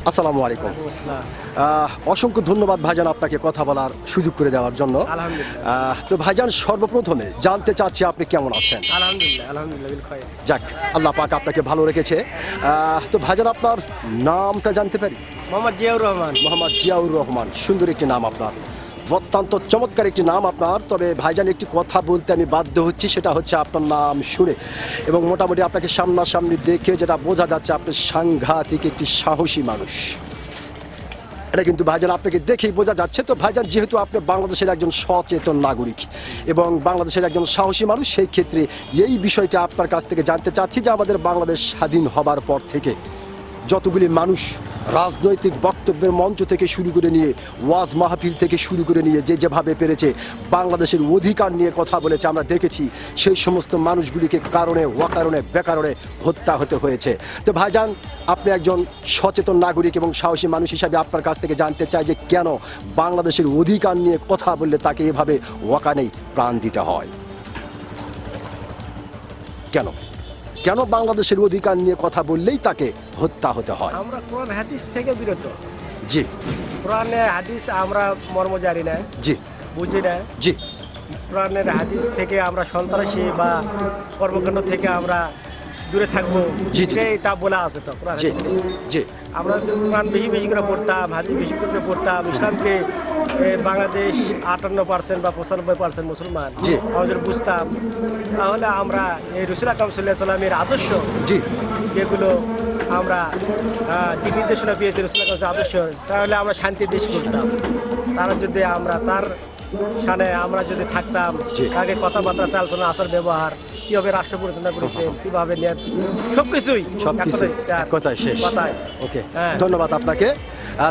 আসসালামু আলাইকুম। অসংখ্য ধন্যবাদ ভাইজান আপনাকে কথা বলার সুযোগ করে দেওয়ার জন্য। তো ভাইজান সর্বপ্রথমে জানতে চাচ্ছি আপনি কেমন আছেন? আলহামদুলিল্লাহ। যাক, আল্লাহ পাক আপনাকে ভালো রেখেছে। তো ভাইজান আপনার নামটা জানতে পারি? মোহাম্মদ জিয়াউর রহমান। মোহাম্মদ জিয়াউর রহমান, সুন্দর একটি নাম আপনার, অত্যন্ত চমৎকার একটি নাম আপনার। তবে ভাইজান একটি কথা বলতে আমি বাধ্য হচ্ছি, সেটা হচ্ছে আপনার নাম শুনে এবং মোটামুটি আপনাকে সামনাসামনি দেখে যেটা বোঝা যাচ্ছে আপনি সাংঘাতিক একটি সাহসী মানুষ। এটা কিন্তু ভাইজান আপনাকে দেখেই বোঝা যাচ্ছে। তো ভাইজান, যেহেতু আপনি বাংলাদেশের একজন সচেতন নাগরিক এবং বাংলাদেশের একজন সাহসী মানুষ, সেই ক্ষেত্রে এই বিষয়টা আপনার কাছ থেকে জানতে চাচ্ছি যে আমাদের বাংলাদেশ স্বাধীন হবার পর থেকে যতগুলি মানুষ রাজনৈতিক বক্তব্যের মঞ্চ থেকে শুরু করে নিয়ে ওয়াজ মাহফিল থেকে শুরু করে নিয়ে যে যেভাবে পেরেছে বাংলাদেশের অধিকার নিয়ে কথা বলেছে আমরা দেখেছি, সেই সমস্ত মানুষগুলিকে কারণে অকারণে বেকারণে হত্যা হতে হয়েছে। তো ভাইজান, আপনি একজন সচেতন নাগরিক এবং সাহসী মানুষ হিসাবে আপনার কাছ থেকে জানতে চাই যে কেন বাংলাদেশের অধিকার নিয়ে কথা বললে তাকে এভাবে ওয়াকানেই প্রাণ দিতে হয়? কেন কেন বাংলাদেশের অধিকার নিয়ে কথা বললেই তাকে হত্যা হতে হয়? আমরা কোরআন হাদিস থেকে বিরত। জি। কোরআনের হাদিস আমরা মর্ম জানি না, জি, বুঝি না। জি। কোরআনের হাদিস থেকে আমরা সন্ত্রাসী বা কর্মকাণ্ড থেকে আমরা দূরে থাকবো, জি, জি। তা বলা আছে তো কোরআন জি, হাদিসে। জি। আমরা কোরআন বেশি বেশি করে পড়তাম, হাদিস বেশি করে পড়তাম। ইসলামকে বাংলাদেশ 58% বা 95% মুসলমান, জি। আমরা যদি বুঝতাম তাহলে আমরা এই রসুল আকরাম সাল্লাল্লাহু আলাইহি সাল্লামের আদর্শ, জি, যেগুলো আমরা দিক নির্দেশনা পেয়েছি রসুল আকরাম আদর্শ, তাহলে আমরা শান্তির দেশ করতাম। তারা যদি আমরা তার সামনে আমরা যদি থাকতাম, জি। তাকে কথাবার্তা, চালচলন, আচার ব্যবহার, কিভাবে রাষ্ট্র পরিচালনা করেছে, কিভাবে সবকিছুই কথায় শেষ। কথায়। ওকে, হ্যাঁ। ধন্যবাদ আপনাকে।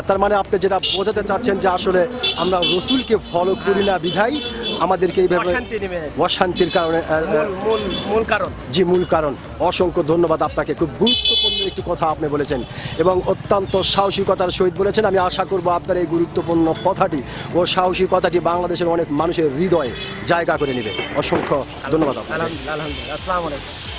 তার মানে আপনি যেটা বোঝাতে চাচ্ছেন যে আসলে আমরা রসুলকে ফলো করি না বিধায় আমাদেরকে এইভাবে অশান্তি নেমে অশান্তির কারণে মূল কারণ। জি, মূল কারণ। অসংখ্য ধন্যবাদ আপনাকে, খুব গুরুত্বপূর্ণ একটি কথা আপনি বলেছেন এবং অত্যন্ত সাহসিকতার সহিত বলেছেন। আমি আশা করব আপনার এই গুরুত্বপূর্ণ কথাটি ও সাহসী কথাটি বাংলাদেশের অনেক মানুষের হৃদয়ে জায়গা করে নেবে। অসংখ্য ধন্যবাদ আপনাকে। আলহামদুলিল্লাহ। আসসালামু আলাইকুম।